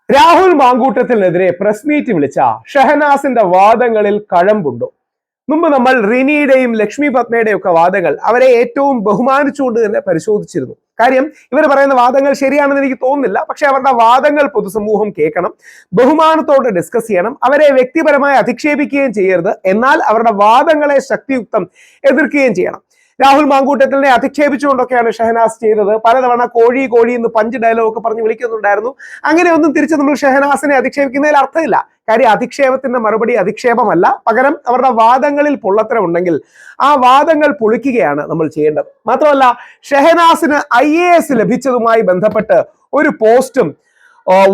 Rahul മാങ്കൂട്ടത്തിനെതിരെ press meet വിളിച്ച ഷഹനാസിന്റെ വാദങ്ങളിൽ കഴമ്പുണ്ടോ? മുമ്പ് നമ്മൾ റിനിയുടെയും ലക്ഷ്മി പത്മയുടെയും ഒക്കെ വാദങ്ങൾ അവരെ ഏറ്റവും ബഹുമാനിച്ചുകൊണ്ട് തന്നെ പരിശോധിച്ചിരുന്നു. കാര്യം ഇവർ പറയുന്ന വാദങ്ങൾ ശരിയാണെന്ന് എനിക്ക് തോന്നുന്നില്ല. പക്ഷെ അവരുടെ വാദങ്ങൾ പൊതുസമൂഹം കേൾക്കണം, ബഹുമാനത്തോടെ ഡിസ്കസ് ചെയ്യണം, അവരെ വ്യക്തിപരമായി അധിക്ഷേപിക്കുകയും ചെയ്യരുത്. എന്നാൽ അവരുടെ വാദങ്ങളെ ശക്തിയുക്തം എതിർക്കുകയും ചെയ്യണം. രാഹുൽ മാങ്കൂട്ടത്തിനെ അധിക്ഷേപിച്ചുകൊണ്ടൊക്കെയാണ് ഷഹനാസ് ചെയ്തത്. പലതവണ കോഴി കോഴി എന്ന് പഞ്ച് ഡയലോഗ് ഒക്കെ പറഞ്ഞ് വിളിക്കുന്നുണ്ടായിരുന്നു. അങ്ങനെയൊന്നും തിരിച്ച് നമ്മൾ ഷഹനാസിനെ അധിക്ഷേപിക്കുന്നതിൽ അർത്ഥമില്ല. കാര്യം അധിക്ഷേപത്തിന്റെ മറുപടി അധിക്ഷേപമല്ല, പകരം അവരുടെ വാദങ്ങളിൽ പൊള്ളത്തരം ഉണ്ടെങ്കിൽ ആ വാദങ്ങൾ പൊളിക്കുകയാണ് നമ്മൾ ചെയ്യേണ്ടത്. മാത്രമല്ല, ഷഹനാസിന് IAS ലഭിച്ചതുമായി ബന്ധപ്പെട്ട് ഒരു പോസ്റ്റും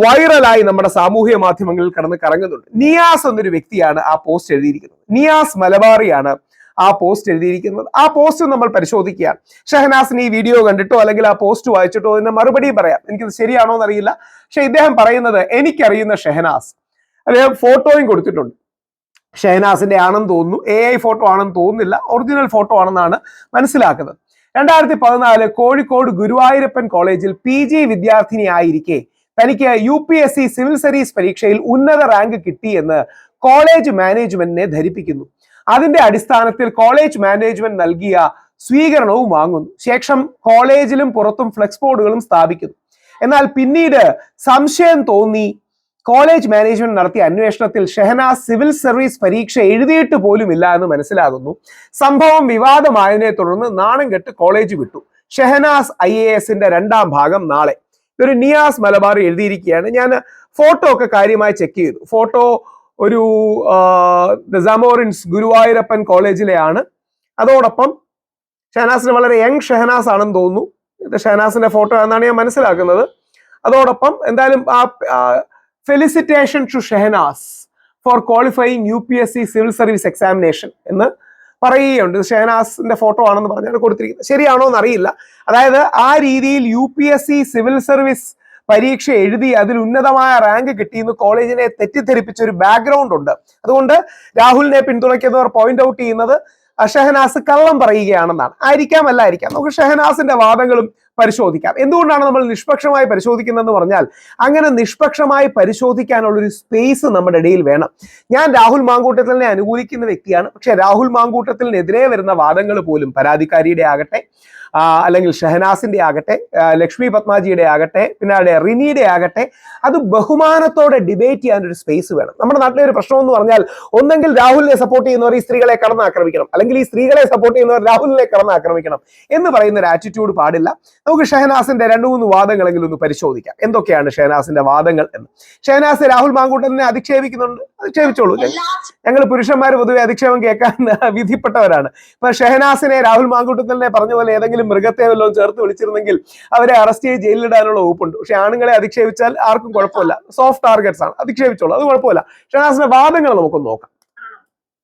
വൈറലായി നമ്മുടെ സാമൂഹിക മാധ്യമങ്ങളിൽ കറങ്ങുന്നുണ്ട്. നിയാസ് എന്നൊരു വ്യക്തിയാണ് ആ പോസ്റ്റ് എഴുതിയിരിക്കുന്നത്. നിയാസ് മലബാറിയാണ് ആ പോസ്റ്റ് എഴുതിയിരിക്കുന്നത്. ആ പോസ്റ്റ് നമ്മൾ പരിശോധിക്കുകയാണ്. ഷഹനാസിന് ഈ വീഡിയോ കണ്ടിട്ടോ അല്ലെങ്കിൽ ആ പോസ്റ്റ് വായിച്ചിട്ടോ ഇതിന്റെ മറുപടിയും പറയാം. എനിക്കിത് ശരിയാണോ എന്നറിയില്ല. പക്ഷെ ഇദ്ദേഹം പറയുന്നത്, എനിക്കറിയുന്ന ഷഹനാസ്, അദ്ദേഹം ഫോട്ടോയും കൊടുത്തിട്ടുണ്ട്. ഷഹനാസിന്റെ ആണെന്ന് തോന്നുന്നു, AI ഫോട്ടോ ആണെന്ന് തോന്നുന്നില്ല, ഒറിജിനൽ ഫോട്ടോ ആണെന്നാണ് മനസ്സിലാക്കുന്നത്. 2014 കോഴിക്കോട് ഗുരുവായൂരപ്പൻ കോളേജിൽ PG വിദ്യാർത്ഥിനി ആയിരിക്കെ തനിക്ക് UPSC സിവിൽ സർവീസ് പരീക്ഷയിൽ ഉന്നത റാങ്ക് കിട്ടിയെന്ന് കോളേജ് മാനേജ്മെന്റിനെ ധരിപ്പിക്കുന്നു. അതിന്റെ അടിസ്ഥാനത്തിൽ കോളേജ് മാനേജ്മെന്റ് നൽകിയ സ്വീകരണവും വാങ്ങുന്നു. ശേഷം കോളേജിലും പുറത്തും ഫ്ലെക്സ് ബോർഡുകളും സ്ഥാപിക്കുന്നു. എന്നാൽ പിന്നീട് സംശയം തോന്നി കോളേജ് മാനേജ്മെന്റ് നടത്തിയ അന്വേഷണത്തിൽ ഷഹനാസ് സിവിൽ സർവീസ് പരീക്ഷ എഴുതിയിട്ട് പോലുമില്ല എന്ന് മനസ്സിലാകുന്നു. സംഭവം വിവാദമായതിനെ തുടർന്ന് നാണം കെട്ട് കോളേജ് വിട്ടു. ഷഹനാസ് IASന്റെ 2ാം ഭാഗം നാളെ. ഇതൊരു നിയാസ് മലബാറി എഴുതിയിരിക്കുകയാണ്. ഞാൻ ഫോട്ടോ ഒക്കെ കാര്യമായി ചെക്ക് ചെയ്തു. ഫോട്ടോ ഒരു ദസാമോറിൻസ് ഗുരുവായൂരപ്പൻ കോളേജിലെയാണ്. അതോടൊപ്പം ഷഹനാസിന് വളരെ യങ് ഷഹനാസ് ആണെന്ന് തോന്നുന്നു. ഇത് ഷഹനാസിന്റെ ഫോട്ടോ എന്നാണ് ഞാൻ മനസ്സിലാക്കുന്നത്. അതോടൊപ്പം എന്തായാലും felicitation to Shahnaz for qualifying UPSC civil service examination എന്ന് പറയുകയുണ്ട്. ഷഹനാസിന്റെ ഫോട്ടോ ആണെന്ന് പറഞ്ഞാണ് കൊടുത്തിരിക്കുന്നത്. ശരിയാണോ എന്നറിയില്ല. അതായത് ആ രീതിയിൽ UPSC സിവിൽ സർവീസ് പരീക്ഷ എഴുതി അതിൽ ഉന്നതമായ റാങ്ക് കിട്ടിയെന്ന് കോളേജിനെ തെറ്റിദ്ധരിപ്പിച്ച ഒരു ബാക്ക്ഗ്രൗണ്ട് ഉണ്ട്. അതുകൊണ്ട് രാഹുലിനെ പിന്തുണയ്ക്കുന്നവർ പോയിന്റ് ഔട്ട് ചെയ്യുന്നത് ഷഹനാസ് കള്ളം പറയുകയാണെന്നാണ്. അല്ലായിരിക്കാം. നമുക്ക് ഷഹനാസിന്റെ വാദങ്ങളും പരിശോധിക്കാം. എന്തുകൊണ്ടാണ് നമ്മൾ നിഷ്പക്ഷമായി പരിശോധിക്കുന്നതെന്ന് പറഞ്ഞാൽ, അങ്ങനെ നിഷ്പക്ഷമായി പരിശോധിക്കാനുള്ള ഒരു സ്പേസ് നമ്മുടെ ഇടയിൽ വേണം. ഞാൻ രാഹുൽ മാങ്കൂട്ടത്തിനെ അനുകൂലിക്കുന്ന വ്യക്തിയാണ്. പക്ഷെ രാഹുൽ മാങ്കൂട്ടത്തിനെതിരെ വരുന്ന വാദങ്ങൾ പോലും പരാതിക്കാരിയുടെ ആകട്ടെ, അല്ലെങ്കിൽ ഷഹനാസിന്റെ ആകട്ടെ, ലക്ഷ്മി പത്മാജിയുടെ ആകട്ടെ, പിന്നെ റിനിയുടെ ആകട്ടെ, അത് ബഹുമാനത്തോടെ ഡിബേറ്റ് ചെയ്യാൻ ഒരു സ്പേസ് വേണം. നമ്മുടെ നാട്ടിലെ ഒരു പ്രശ്നം എന്ന് പറഞ്ഞാൽ, ഒന്നെങ്കിൽ രാഹുലിനെ സപ്പോർട്ട് ചെയ്യുന്നവർ ഈ സ്ത്രീകളെ കടന്നാക്രമിക്കണം, അല്ലെങ്കിൽ ഈ സ്ത്രീകളെ സപ്പോർട്ട് ചെയ്യുന്നവർ രാഹുലിനെ കടന്നാക്രമിക്കണം എന്ന് പറയുന്ന ഒരു ആറ്റിറ്റ്യൂഡ് പാടില്ല. നമുക്ക് ഷഹനാസിന്റെ 2-3 വാദങ്ങളെങ്കിലും ഒന്ന് പരിശോധിക്കാം. എന്തൊക്കെയാണ് ഷഹനാസിന്റെ വാദങ്ങൾ എന്ന്. ഷഹനാസ് രാഹുൽ മാങ്കൂട്ടത്തിനെ അധിക്ഷേപിക്കുന്നുണ്ട്. അധിക്ഷേപിച്ചോളൂ. ഞങ്ങൾ പുരുഷന്മാർ പൊതുവെ അധിക്ഷേപം കേൾക്കാൻ വിധിപ്പെട്ടവരാണ്. ഇപ്പൊ ഷഹനാസിനെ രാഹുൽ മാങ്കൂട്ടത്തിനെ പറഞ്ഞ പോലെ ഏതെങ്കിലും മൃഗത്തെ വല്ലതും ചേർത്ത് വിളിച്ചിരുന്നെങ്കിൽ അവരെ അറസ്റ്റ് ചെയ്ത് ജയിലിലിടാനുള്ള വകുപ്പുണ്ട്. പക്ഷെ ആണുങ്ങളെ അധിക്ഷേപിച്ചാൽ ആർക്കും കുഴപ്പമില്ല. സോഫ്റ്റ് ടാർഗറ്റ്സ് ആണ്. അധിക്ഷേപിച്ചോളൂ, അത് കുഴപ്പമില്ല. ഷഹനാസിന്റെ വാദങ്ങൾ നമുക്കൊന്ന് നോക്കാം.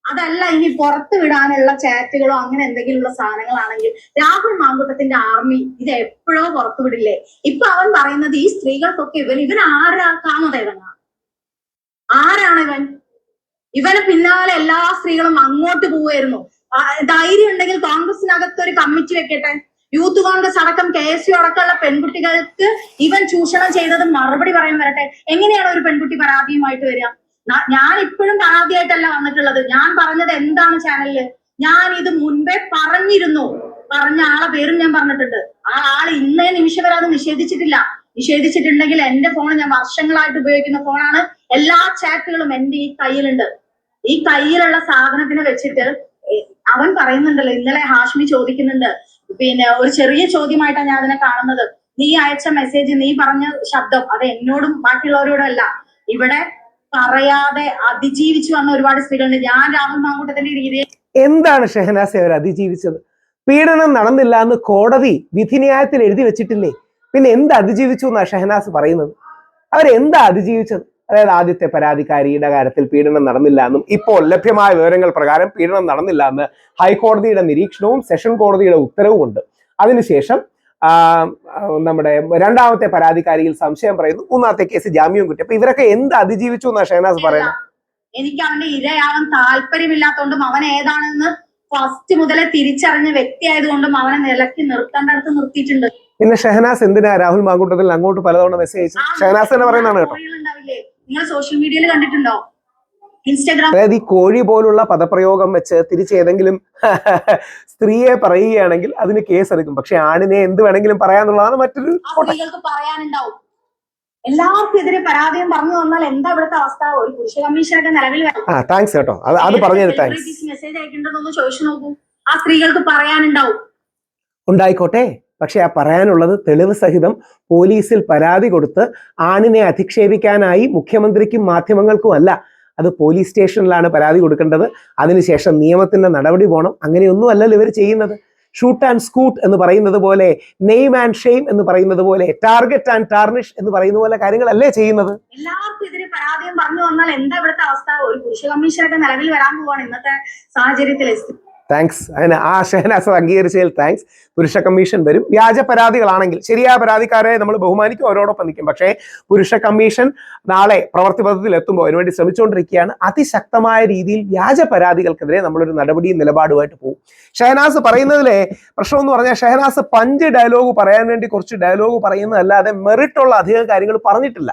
അതല്ല, ഇനി പുറത്തു വിടാനുള്ള ചാറ്റുകളോ അങ്ങനെ എന്തെങ്കിലുമുള്ള സാധനങ്ങളാണെങ്കിൽ രാഹുൽ മാങ്കൂട്ടത്തിന്റെ ആർമി ഇത് എപ്പോഴോ പുറത്തു വിടില്ലേ? ഇപ്പൊ അവൻ പറയുന്നത് ഈ സ്ത്രീകൾക്കൊക്കെ ഇവൻ ആരാക്കാമത് ആരാണ് ഇവന് പിന്നാലെ എല്ലാ സ്ത്രീകളും അങ്ങോട്ട് പോവുമായിരുന്നു. ധൈര്യം ഉണ്ടെങ്കിൽ കോൺഗ്രസിനകത്ത് ഒരു കമ്മിറ്റി വെക്കട്ടെ. യൂത്ത് കോൺഗ്രസ് അടക്കം KSU അടക്കമുള്ള പെൺകുട്ടികൾക്ക് ഇവൻ ചൂഷണം ചെയ്തത് മറുപടി പറയാൻ വരട്ടെ. എങ്ങനെയാണ് ഒരു പെൺകുട്ടി പരാതിയുമായിട്ട് വരിക? ഞാൻ ഇപ്പോഴും പരാതിയായിട്ടല്ല വന്നിട്ടുള്ളത്. ഞാൻ പറഞ്ഞത് എന്താണ് ചാനലില്? ഞാൻ ഇത് മുൻപേ പറഞ്ഞിരുന്നു. പറഞ്ഞ ആളെ പേരും ഞാൻ പറഞ്ഞിട്ടുണ്ട്. ആ ആൾ ഇന്നേ നിമിഷം വരെ അത് നിഷേധിച്ചിട്ടുണ്ടെങ്കിൽ എന്റെ ഫോൺ, ഞാൻ വർഷങ്ങളായിട്ട് ഉപയോഗിക്കുന്ന ഫോണാണ്, എല്ലാ ചാറ്റുകളും എന്റെ ഈ കയ്യിലുണ്ട്. ഈ കയ്യിലുള്ള സാധനത്തിനെ വെച്ചിട്ട് അവൻ പറയുന്നുണ്ടല്ലോ, ഇന്നലെ ഹാഷ്മി ചോദിക്കുന്നുണ്ട്, പിന്നെ ഒരു ചെറിയ ചോദ്യമായിട്ടാണ് ഞാൻ അതിനെ കാണുന്നത്. നീ അയച്ച മെസ്സേജ്, നീ പറഞ്ഞ ശബ്ദം, അത് എന്നോടും ബാക്കിയുള്ളവരോടും അല്ല, ഇവിടെ പറയാതെ അതിജീവിച്ചു വന്ന ഒരുപാട് സ്ത്രീകളുണ്ട്. ഞാൻ രാഹുൽ മാങ്കൂട്ടത്തിന്റെ രീതിയിൽ എന്താണ് ഷഹനാസ് അവർ അതിജീവിച്ചത്? പീഡനം നടന്നില്ല എന്ന് കോടതി വിധിന്യായത്തിൽ എഴുതി വെച്ചിട്ടില്ലേ? പിന്നെ എന്ത് അതിജീവിച്ചു എന്നാണ് ഷഹനാസ് പറയുന്നത്? അവരെന്താ അതിജീവിച്ചത്? അതായത് ആദ്യത്തെ പരാതിക്കാരിയുടെ കാര്യത്തിൽ പീഡനം നടന്നില്ല എന്നും ഇപ്പോൾ ലഭ്യമായ വിവരങ്ങൾ പ്രകാരം പീഡനം നടന്നില്ല എന്ന് ഹൈക്കോടതിയുടെ നിരീക്ഷണവും സെഷൻ കോടതിയുടെ ഉത്തരവും ഉണ്ട്. അതിനുശേഷം നമ്മുടെ 2ാമത്തെ പരാതിക്കാരിയിൽ സംശയം പറയുന്നു, 3ാമത്തെ കേസ് ജാമ്യം കിട്ടി. അപ്പൊ ഇവരൊക്കെ എന്ത് അതിജീവിച്ചു എന്നാ ഷഹനാസ് പറയുന്നത്? എനിക്ക് അവന്റെ ഇരയാവാൻ താല്പര്യമില്ലാത്തതുകൊണ്ടും അവൻ ഏതാണെന്ന് ഫസ്റ്റ് മുതലേ തിരിച്ചറിഞ്ഞ വ്യക്തി ആയതുകൊണ്ടും അവനെ നിലക്കി നിർത്തേണ്ടടുത്ത് നിർത്തിയിട്ടുണ്ട്. പിന്നെ ഷഹനാസ് എന്തിനാ രാഹുൽ മാങ്കൂട്ടത്തിൽ അങ്ങോട്ട് പലതവണ മെസ്സേജ് അയച്ചു? ഷഹനാസ് തന്നെ പറയുന്നതാണ് കേട്ടോ. നിങ്ങൾ സോഷ്യൽ മീഡിയയിൽ കണ്ടിട്ടുണ്ടോ? ഇൻസ്റ്റാഗ്രാം. അതായത് ഈ കോഴി പോലുള്ള പദപ്രയോഗം വെച്ച് തിരിച്ചേതെങ്കിലും സ്ത്രീയെ പറയുകയാണെങ്കിൽ അതിന് കേസെടുക്കും. പക്ഷെ ആണിനെ എന്ത് വേണമെങ്കിലും പറയാന്നുള്ളതാണ് മറ്റൊരു. സ്ത്രീകൾക്ക് പറയാനുണ്ടാവും. എല്ലാവർക്കും എതിരെ പരാതിയും പറഞ്ഞു വന്നാൽ എന്താ ഇവിടുത്തെ അവസ്ഥ? ഒരു പുരുഷ കമ്മീഷനൊക്കെ നിലവിൽ താങ്ക്സ് കേട്ടോ, അത് പറഞ്ഞത് താങ്ക്സ്. മെസ്സേജ് അയക്കേണ്ടതൊന്ന് ചോദിച്ചു നോക്കൂ. ആ സ്ത്രീകൾക്ക് പറയാനുണ്ടാവും. ഉണ്ടായിക്കോട്ടെ, പക്ഷെ ആ പറയാനുള്ളത് തെളിവ് സഹിതം പോലീസിൽ പരാതി കൊടുത്ത് ആണിനെ അധിക്ഷേപിക്കാനായി മുഖ്യമന്ത്രിക്കും മാധ്യമങ്ങൾക്കും അല്ല. അത് പോലീസ് സ്റ്റേഷനിലാണ് പരാതി കൊടുക്കേണ്ടത്. അതിനുശേഷം നിയമത്തിന്റെ നടപടി പോകണം. അങ്ങനെയൊന്നും അല്ലല്ലോ ഇവർ ചെയ്യുന്നത്. ഷൂട്ട് ആൻഡ് സ്കൂട്ട് എന്ന് പറയുന്നത് പോലെ, നെയിം ആൻഡ് ഷെയിം എന്ന് പറയുന്നത് പോലെ, ടാർഗറ്റ് ആൻഡ് ടാർണിഷ് എന്ന് പറയുന്ന പോലെ കാര്യങ്ങളല്ലേ ചെയ്യുന്നത്. എല്ലാവർക്കും ഇതിന് പരാതിയും പറഞ്ഞു വന്നാൽ എന്താ ഇവിടുത്തെ അവസ്ഥ? ഒരു പുരുഷ കമ്മീഷനൊക്കെ നിലവിൽ വരാൻ പോവാണ് ഇന്നത്തെ സാഹചര്യത്തിൽ. താങ്ക്സ്. അതിന് ആ ഷഹനാസ് അംഗീകരിച്ചതിൽ താങ്ക്സ്. പുരുഷ കമ്മീഷൻ വരും. വ്യാജ പരാതികളാണെങ്കിൽ ശരിയായ പരാതിക്കാരെ നമ്മൾ ബഹുമാനിക്കും, അവരോടൊപ്പം നിൽക്കും. പക്ഷേ പുരുഷ കമ്മീഷൻ നാളെ പ്രവൃത്തിപഥത്തിൽ എത്തുമ്പോൾ അതിനുവേണ്ടി ശ്രമിച്ചുകൊണ്ടിരിക്കുകയാണ്. അതിശക്തമായ രീതിയിൽ വ്യാജ പരാതികൾക്കെതിരെ നമ്മളൊരു നടപടിയും നിലപാടുമായിട്ട് പോകും. ഷഹനാസ് പറയുന്നതിലെ പ്രശ്നം എന്ന് പറഞ്ഞാൽ, ഷഹനാസ് പഞ്ച് ഡയലോഗ് പറയാൻ വേണ്ടി കുറച്ച് ഡയലോഗ് പറയുന്നതല്ലാതെ മെറിറ്റുള്ള അധികം കാര്യങ്ങൾ പറഞ്ഞിട്ടില്ല.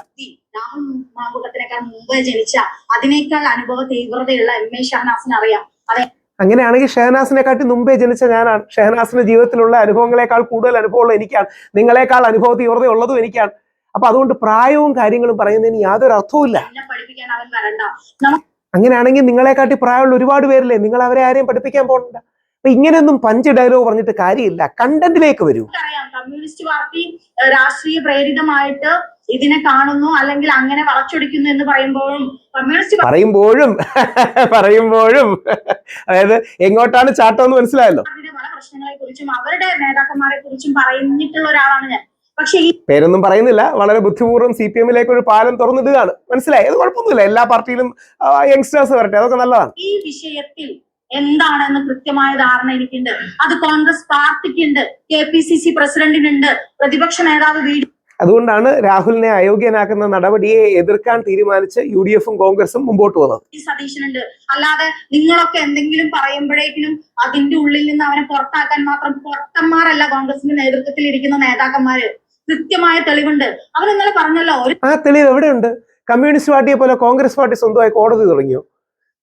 രാഹുൽ മാങ്കൂട്ടത്തിനേക്കാൾ മുമ്പ് ജനിച്ച അതിനേക്കാൾ അനുഭവ തീവ്രതയുള്ള എം.എ. ഷഹനാസിന് അറിയാം. അതെ, അങ്ങനെയാണെങ്കിൽ ഷഹനാസിനെ കാട്ടി മുമ്പേ ജനിച്ച ഞാനാണ്. ഷഹനാസിന്റെ ജീവിതത്തിലുള്ള അനുഭവങ്ങളെക്കാൾ കൂടുതൽ അനുഭവമുള്ള എനിക്കാണ്. നിങ്ങളെക്കാൾ അനുഭവ തീവ്രത ഉള്ളതും എനിക്കാണ്. അപ്പൊ അതുകൊണ്ട് പ്രായവും കാര്യങ്ങളും പറയുന്നതിന് യാതൊരു അർത്ഥവുമില്ല. അങ്ങനെയാണെങ്കിൽ നിങ്ങളെക്കാട്ടി പ്രായമുള്ള ഒരുപാട് പേരില്ലേ, നിങ്ങൾ അവരെ ആരെയും പഠിപ്പിക്കാൻ പോകണ്ട. അപ്പൊ ഇങ്ങനെയൊന്നും പഞ്ച് ഡയലോഗ് പറഞ്ഞിട്ട് കാര്യമില്ല. കണ്ടന്റിലേക്ക് വരൂ. കമ്മ്യൂണിസ്റ്റ് പാർട്ടി രാഷ്ട്രീയ പ്രേരിതമായിട്ട് ഇതിനെ കാണുന്നു, അല്ലെങ്കിൽ അങ്ങനെ വളച്ചൊടിക്കുന്നു എന്ന് പറയുമ്പോഴും അതായത് എങ്ങോട്ടാണ് ചാട്ടം എന്ന് മനസ്സിലായല്ലോ. പല പ്രശ്നങ്ങളെ കുറിച്ചും അവരുടെ നേതാക്കന്മാരെ കുറിച്ചും പറഞ്ഞിട്ടുള്ള ഒരാളാണ് ഞാൻ. പക്ഷെ ഈ പേരൊന്നും പറയുന്നില്ല. വളരെ ബുദ്ധിപൂർവ്വം CPM-ലേക്ക് ഒരു പാലം തുറന്നിടുകയാണ്. മനസ്സിലായി. അത് കുഴപ്പമൊന്നുമില്ല. എല്ലാ പാർട്ടിയിലും യങ്സ്റ്റേഴ്സ് വരട്ടെ, അതൊക്കെ നല്ലതാണ്. ഈ വിഷയത്തിൽ എന്താണെന്ന് കൃത്യമായ ധാരണ എനിക്കുണ്ട്. അത് കോൺഗ്രസ് പാർട്ടിക്കുണ്ട്, KPCC പ്രസിഡന്റിനുണ്ട്, പ്രതിപക്ഷ നേതാവ് അതുകൊണ്ടാണ് രാഹുലിനെ അയോഗ്യനാക്കുന്ന നടപടിയെ എതിർക്കാൻ തീരുമാനിച്ച് UDF-ഉം കോൺഗ്രസും മുമ്പോട്ട് വന്നത്. സതീശനുണ്ട്. അല്ലാതെ നിങ്ങളൊക്കെ എന്തെങ്കിലും പറയുമ്പോഴേക്കും അതിന്റെ ഉള്ളിൽ നിന്ന് അവനെ പുറത്താക്കാൻ മാത്രം പൊട്ടന്മാരല്ല കോൺഗ്രസിന്റെ നേതൃത്വത്തിൽ ഇരിക്കുന്ന നേതാക്കന്മാര്. കൃത്യമായ തെളിവുണ്ട്. അവൻ ഇന്നലെ പറഞ്ഞല്ലോ. ആ തെളിവ് എവിടെയുണ്ട്? കമ്മ്യൂണിസ്റ്റ് പാർട്ടിയെ പോലെ കോൺഗ്രസ് പാർട്ടി സ്വന്തമായി കോടതി തുടങ്ങിയോ?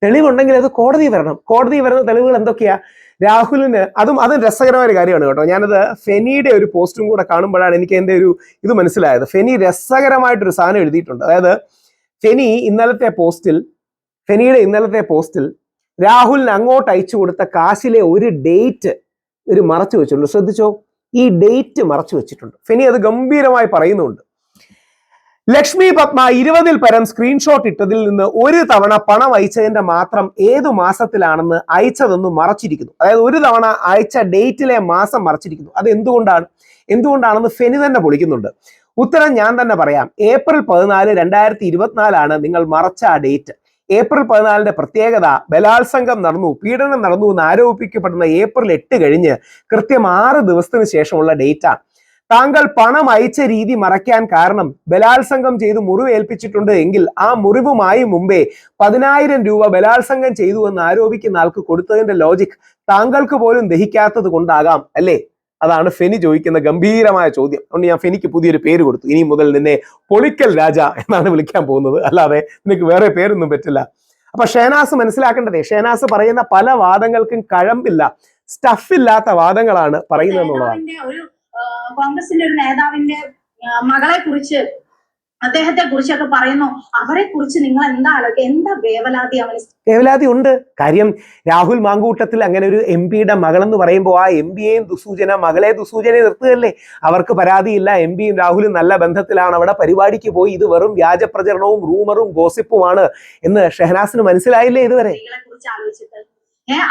തെളിവുണ്ടെങ്കിൽ അത് കോടതി വരണം. കോടതി വരുന്ന തെളിവുകൾ എന്തൊക്കെയാ? രാഹുലിന് അതും രസകരമായ ഒരു കാര്യമാണ് കേട്ടോ. ഞാനത് ഫെനിയുടെ ഒരു പോസ്റ്റും കൂടെ കാണുമ്പോഴാണ് എനിക്ക് എൻ്റെ ഒരു ഇത് മനസ്സിലായത്. ഫെനി രസകരമായിട്ടൊരു സാധനം എഴുതിയിട്ടുണ്ട്. അതായത് ഫെനിയുടെ ഇന്നലത്തെ പോസ്റ്റിൽ രാഹുലിന് അങ്ങോട്ട് അയച്ചു കൊടുത്ത കാശിലെ ഒരു ഡേറ്റ് മറച്ചു വെച്ചിട്ടുണ്ട്. ശ്രദ്ധിച്ചോ, ഈ ഡേറ്റ് മറച്ചു വെച്ചിട്ടുണ്ട്. ഫെനി അത് ഗംഭീരമായി പറയുന്നുണ്ട്. ലക്ഷ്മി പത്മ 20-ൽ പരം സ്ക്രീൻഷോട്ട് ഇട്ടതിൽ നിന്ന് ഒരു തവണ പണം അയച്ചതിന്റെ മാത്രം ഏതു മാസത്തിലാണെന്ന് അയച്ചതെന്ന് മറച്ചിരിക്കുന്നു. അതായത് ഒരു തവണ അയച്ച ഡേറ്റിലെ മാസം മറച്ചിരിക്കുന്നു. അത് എന്തുകൊണ്ടാണെന്ന് ഫെനി തന്നെ പൊളിക്കുന്നുണ്ട്. ഉത്തരം ഞാൻ തന്നെ പറയാം. ഏപ്രിൽ 14, 2024 നിങ്ങൾ മറച്ച ആ ഡേറ്റ്. ഏപ്രിൽ 14 പ്രത്യേകത ബലാത്സംഗം നടന്നു, പീഡനം നടന്നു എന്ന് ആരോപിക്കപ്പെടുന്ന ഏപ്രിൽ 8 കഴിഞ്ഞ് കൃത്യം 6 ദിവസത്തിന് ശേഷമുള്ള ഡേറ്റാണ്. താങ്കൾ പണം അയച്ച രീതി മറയ്ക്കാൻ കാരണം ബലാത്സംഗം ചെയ്ത് മുറിവേൽപ്പിച്ചിട്ടുണ്ട് എങ്കിൽ ആ മുറിവുമായി മുമ്പേ 10,000 രൂപ ബലാത്സംഗം ചെയ്തു എന്ന് ആരോപിക്കുന്ന ആൾക്ക് കൊടുത്തതിന്റെ ലോജിക് താങ്കൾക്ക് പോലും ദഹിക്കാത്തത് കൊണ്ടാകാം അല്ലേ? അതാണ് ഫെനി ചോദിക്കുന്ന ഗംഭീരമായ ചോദ്യം. അതുകൊണ്ട് ഞാൻ ഫെനിക്ക് പുതിയൊരു പേര് കൊടുത്തു. ഇനി മുതൽ നിന്നെ പൊളിക്കൽ രാജ എന്നാണ് വിളിക്കാൻ പോകുന്നത്. അല്ലാതെ നിനക്ക് വേറെ പേരൊന്നും പറ്റില്ല. അപ്പൊ ഷഹനാസ് മനസ്സിലാക്കേണ്ടതേ, ഷഹനാസ് പറയുന്ന പല വാദങ്ങൾക്കും കഴമ്പില്ല, സ്റ്റഫില്ലാത്ത വാദങ്ങളാണ് പറയുന്നത് എന്നുള്ളതാണ്. കോൺഗ്രസിന്റെ ഒരു നേതാവിന്റെ മകളെ കുറിച്ച്, അദ്ദേഹത്തെ കുറിച്ചൊക്കെ പറയുന്നു. അവരെ കുറിച്ച് നിങ്ങൾ എന്താ വേവലാതി? വേവലാതി ഉണ്ട്. കാര്യം രാഹുൽ മാങ്കൂട്ടത്തിൽ അങ്ങനെ ഒരു MP-യുടെ മകളെന്ന് പറയുമ്പോൾ ആ MP-യെയും ദുസൂചന, മകളെ ദുസൂചനയെ നിർത്തുകയല്ലേ? അവർക്ക് പരാതിയില്ല. MP-യും രാഹുലും നല്ല ബന്ധത്തിലാണ്. അവിടെ പരിപാടിക്ക് പോയി ഇത് വെറും വ്യാജ പ്രചരണവും റൂമറും ഗോസിപ്പുമാണ് എന്ന് ഷഹനാസിന് മനസ്സിലായില്ലേ ഇതുവരെ?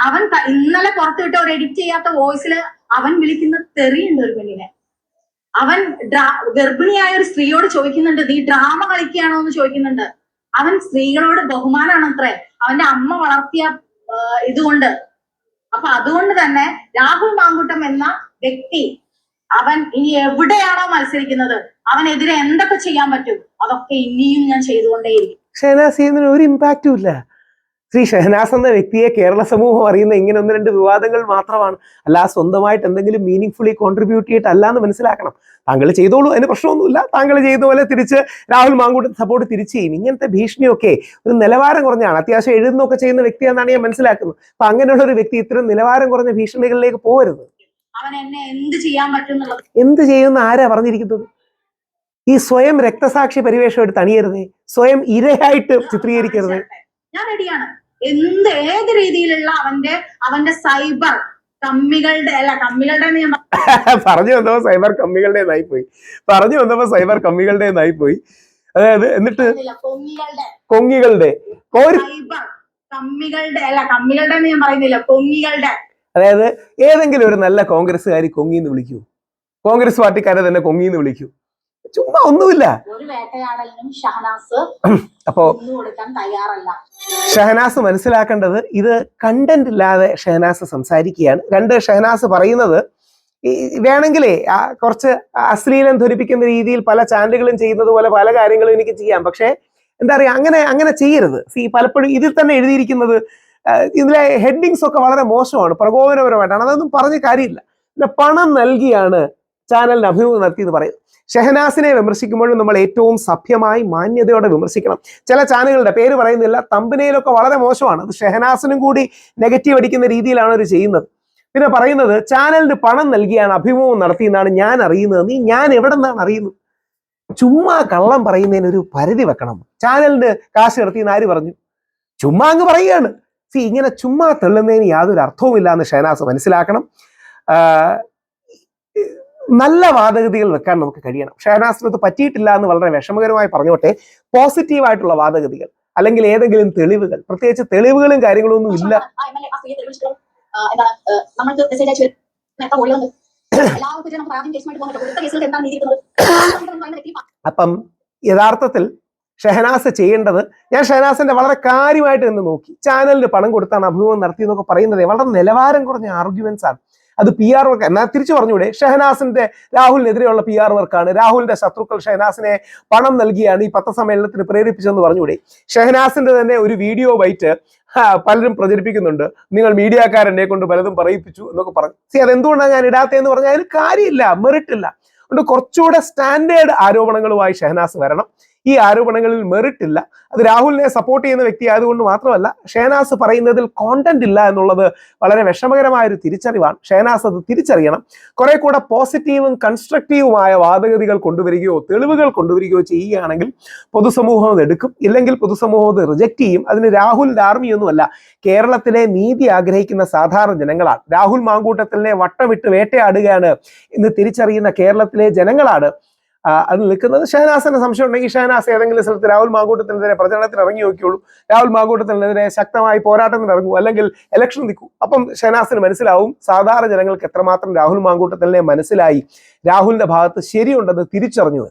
അവൻ ഇന്നലെ പുറത്തുവിട്ട ഒരു എഡിറ്റ് ചെയ്യാത്ത വോയിസിൽ അവൻ വിളിക്കുന്ന തെറിയുണ്ട് ഒരു പെണ്ണിനെ. അവൻ ഗർഭിണിയായ ഒരു സ്ത്രീയോട് ചോദിക്കുന്നുണ്ട്, നീ ഡ്രാമ കളിക്കുകയാണോ എന്ന് ചോദിക്കുന്നുണ്ട്. അവൻ സ്ത്രീകളോട് ബഹുമാനാണ് അത്രേ, അവന്റെ അമ്മ വളർത്തിയ ഇതുകൊണ്ട്. അപ്പൊ അതുകൊണ്ട് തന്നെ രാഹുൽ മാങ്കൂട്ടം എന്ന വ്യക്തി അവൻ ഇനി എവിടെയാണോ മത്സരിക്കുന്നത് അവനെതിരെ എന്തൊക്കെ ചെയ്യാൻ പറ്റും അതൊക്കെ ഇനിയും ഞാൻ ചെയ്തുകൊണ്ടേയിരിക്കും. ഷഹനാസ് ഒരു ഇമ്പാക്റ്റും ഇല്ല. ശ്രീ ഷഹനാസ് എന്ന വ്യക്തിയെ കേരള സമൂഹം അറിയുന്ന ഇങ്ങനെ ഒന്ന് രണ്ട് വിവാദങ്ങൾ മാത്രമാണ്, അല്ല സ്വന്തമായിട്ട് എന്തെങ്കിലും മീനിങ് കോൺട്രിബ്യൂട്ട് ചെയ്തിട്ടല്ല എന്ന് മനസ്സിലാക്കണം. താങ്കൾ ചെയ്തോളൂ, അതിന് പ്രശ്നമൊന്നുമില്ല. താങ്കൾ ചെയ്ത പോലെ തിരിച്ച് രാഹുൽ മാങ്കൂട്ടം സപ്പോർട്ട് തിരിച്ചു ചെയ്യും. ഇങ്ങനത്തെ ഭീഷണിയൊക്കെ ഒരു നിലവാരം കുറഞ്ഞാണ്. അത്യാവശ്യം എഴുതുന്നൊക്കെ ചെയ്യുന്ന വ്യക്തിയാണെന്നാണ് ഞാൻ മനസ്സിലാക്കുന്നത്. അപ്പൊ അങ്ങനെയുള്ള ഒരു വ്യക്തി ഇത്തരം നിലവാരം കുറഞ്ഞ ഭീഷണികളിലേക്ക് പോകരുത്. അവൻ എന്നെ എന്ത് ചെയ്യാൻ പറ്റും, എന്ത് ചെയ്യുന്ന ആരാ പറഞ്ഞിരിക്കുന്നത്? ഈ സ്വയം രക്തസാക്ഷി പരിവേഷം എടുത്ത് അണിയരുതേ, സ്വയം ഇരയായിട്ട് ചിത്രീകരിക്കരുത്. ഞാൻ റെഡിയാണ്. ഏത് രീതിയിലുള്ള അവന്റെ സൈബർ കമ്മികളുടെ ഞാൻ പറഞ്ഞു വന്നപ്പോ സൈബർ കമ്മികളുടേതായി പോയി. അതായത് എന്നിട്ട് കൊങ്ങികളുടെ സൈബർ കമ്മികളുടെ ഞാൻ പറയുന്നില്ല, കൊങ്ങികളുടെ. അതായത് ഏതെങ്കിലും ഒരു നല്ല കോൺഗ്രസ്സുകാരി കൊങ്ങിന്ന് വിളിക്കൂ, കോൺഗ്രസ് പാർട്ടിക്കാരെ തന്നെ കൊങ്ങിന്ന് വിളിക്കൂ. ചുമ്മാ ഒന്നുമില്ല. ഒരു വേട്ടയാടലിനും ഷഹനാസ് അപ്പോ കൊടുക്കാൻ തയ്യാറല്ല. ഷഹനാസ് മനസ്സിലാക്കേണ്ടത് ഇത് കണ്ടന്റ് ഇല്ലാതെ ഷഹനാസ് സംസാരിക്കുകയാണ്. രണ്ട്, ഷഹനാസ് പറയുന്നത് വേണമെങ്കിലേ കുറച്ച് അശ്ലീലം ധരിപ്പിക്കുന്ന രീതിയിൽ പല ചാനലുകളും ചെയ്യുന്നത് പോലെ പല കാര്യങ്ങളും എനിക്ക് ചെയ്യാം. പക്ഷെ എന്താ പറയാ, അങ്ങനെ ചെയ്യരുത്. പലപ്പോഴും ഇതിൽ തന്നെ എഴുതിയിരിക്കുന്നത്, ഇതിലെ ഹെഡിങ്സ് ഒക്കെ വളരെ മോശമാണ്, പ്രകോപനപരമായിട്ടാണ്. അതൊന്നും പറഞ്ഞ കാര്യമില്ല. പിന്നെ പണം നൽകിയാണ് ചാനലിന് അഭിമുഖം നടത്തിയെന്ന് പറയുന്നത്. ഷഹനാസിനെ വിമർശിക്കുമ്പോഴും നമ്മൾ ഏറ്റവും സഭ്യമായി മാന്യതയോടെ വിമർശിക്കണം. ചില ചാനലുകളുടെ പേര് പറയുന്നില്ല, തമ്പനയിലൊക്കെ വളരെ മോശമാണ്. അത് ഷഹനാസിനും കൂടി നെഗറ്റീവ് അടിക്കുന്ന രീതിയിലാണ് അവർ ചെയ്യുന്നത്. പിന്നെ പറയുന്നത് ചാനലിന് പണം നൽകിയാണ് അഭിമുഖം നടത്തിയെന്നാണ് ഞാൻ അറിയുന്നത്. ഞാൻ എവിടെ നിന്നാണ് അറിയുന്നത്? ചുമ്മാ കള്ളം പറയുന്നതിന് ഒരു പരിധി വെക്കണം. ചാനലിന് കാശ് നടത്തിയെന്ന് ആര് പറഞ്ഞു? ചുമ്മാ അങ്ങ് പറയുകയാണ്. ഇങ്ങനെ ചുമ്മാ തെള്ളുന്നതിന് യാതൊരു അർത്ഥവുമില്ല എന്ന് ഷഹനാസ് മനസ്സിലാക്കണം. നല്ല വാദഗതികൾ വെക്കാൻ നമുക്ക് കഴിയണം. ഷഹനാസിനത് പറ്റിയിട്ടില്ല എന്ന് വളരെ വിഷമകരമായി പറഞ്ഞോട്ടെ. പോസിറ്റീവായിട്ടുള്ള വാദഗതികൾ അല്ലെങ്കിൽ ഏതെങ്കിലും തെളിവുകൾ, പ്രത്യേകിച്ച് തെളിവുകളും കാര്യങ്ങളും ഒന്നും ഇല്ല. അപ്പം യഥാർത്ഥത്തിൽ ഷഹനാസ് ചെയ്യേണ്ടത്, ഞാൻ ഷഹനാസിന്റെ വളരെ കാര്യമായിട്ട് നിന്ന് നോക്കി, ചാനലിന് പണം കൊടുത്താണ് അഭിമുഖം നടത്തിയെന്നൊക്കെ പറയുന്നത് വളരെ നിലവാരം കുറഞ്ഞ ആർഗ്യുമെന്റ്സ് ആണ്. അത് PR വർക്ക്. എന്നാൽ തിരിച്ചു പറഞ്ഞൂടെ, ഷഹനാസിന്റെ രാഹുലിനെതിരെയുള്ള PR വർക്കാണ്. രാഹുലിന്റെ ശത്രുക്കൾ ഷഹനാസിനെ പണം നൽകിയാണ് ഈ പത്രസമ്മേളനത്തിന് പ്രേരിപ്പിച്ചതെന്ന് പറഞ്ഞൂടെ? ഷഹനാസിന്റെ തന്നെ ഒരു വീഡിയോ ബൈറ്റ് പലരും പ്രചരിപ്പിക്കുന്നുണ്ട്. നിങ്ങൾ മീഡിയക്കാരനെ കൊണ്ട് പലതും പറയിപ്പിച്ചു എന്നൊക്കെ പറഞ്ഞു. അതെന്തുകൊണ്ടാണ് ഞാൻ ഇടാത്തതെന്ന് പറഞ്ഞാൽ അതിന് കാര്യമില്ല, മെറിറ്റ് ഇല്ല. അതുകൊണ്ട് കുറച്ചുകൂടെ സ്റ്റാൻഡേർഡ് ആരോപണങ്ങളുമായി ഷഹനാസ് വരണം. ഈ ആരോപണങ്ങളിൽ മെറിറ്റ് ഇല്ല. അത് രാഹുലിനെ സപ്പോർട്ട് ചെയ്യുന്ന വ്യക്തി ആയതുകൊണ്ട് മാത്രമല്ല, ഷഹനാസ് പറയുന്നതിൽ കോണ്ടന്റ് ഇല്ല എന്നുള്ളത് വളരെ വിഷമകരമായ ഒരു തിരിച്ചറിവാണ്. ഷഹനാസ് അത് തിരിച്ചറിയണം. കുറെ കൂടെ പോസിറ്റീവും കൺസ്ട്രക്റ്റീവുമായ വാദഗതികൾ കൊണ്ടുവരികയോ തെളിവുകൾ കൊണ്ടുവരികയോ ചെയ്യുകയാണെങ്കിൽ പൊതുസമൂഹം അത് എടുക്കും. ഇല്ലെങ്കിൽ പൊതുസമൂഹം അത് റിജക്ട് ചെയ്യും. അതിന് രാഹുലിന്റെ ആർമിയൊന്നുമല്ല, കേരളത്തിലെ നീതി ആഗ്രഹിക്കുന്ന സാധാരണ ജനങ്ങളാണ്. രാഹുൽ മാങ്കൂട്ടത്തിനെ വട്ടമിട്ട് വേട്ടയാടുകയാണ് എന്ന് തിരിച്ചറിയുന്ന കേരളത്തിലെ ജനങ്ങളാണ് അത് നിൽക്കുന്നത്. ഷഹനാസിന് സംശയം ഉണ്ടെങ്കിൽ ഷഹനാസ് ഏതെങ്കിലും സ്ഥലത്ത് രാഹുൽ മാങ്കൂട്ടത്തിനെതിരെ പ്രചരണത്തിന് ഇറങ്ങി നോക്കിയോളൂ. രാഹുൽ മാങ്കൂട്ടത്തിനെതിരെ ശക്തമായി പോരാട്ടത്തിന് ഇറങ്ങൂ, അല്ലെങ്കിൽ ഇലക്ഷൻ നിൽക്കൂ. അപ്പം ഷഹനാസിന് മനസ്സിലാവും സാധാരണ ജനങ്ങൾക്ക് എത്രമാത്രം രാഹുൽ മാങ്കൂട്ടത്തിനെ മനസ്സിലായി, രാഹുലിന്റെ ഭാഗത്ത് ശരിയുണ്ടെന്ന് തിരിച്ചറിഞ്ഞു.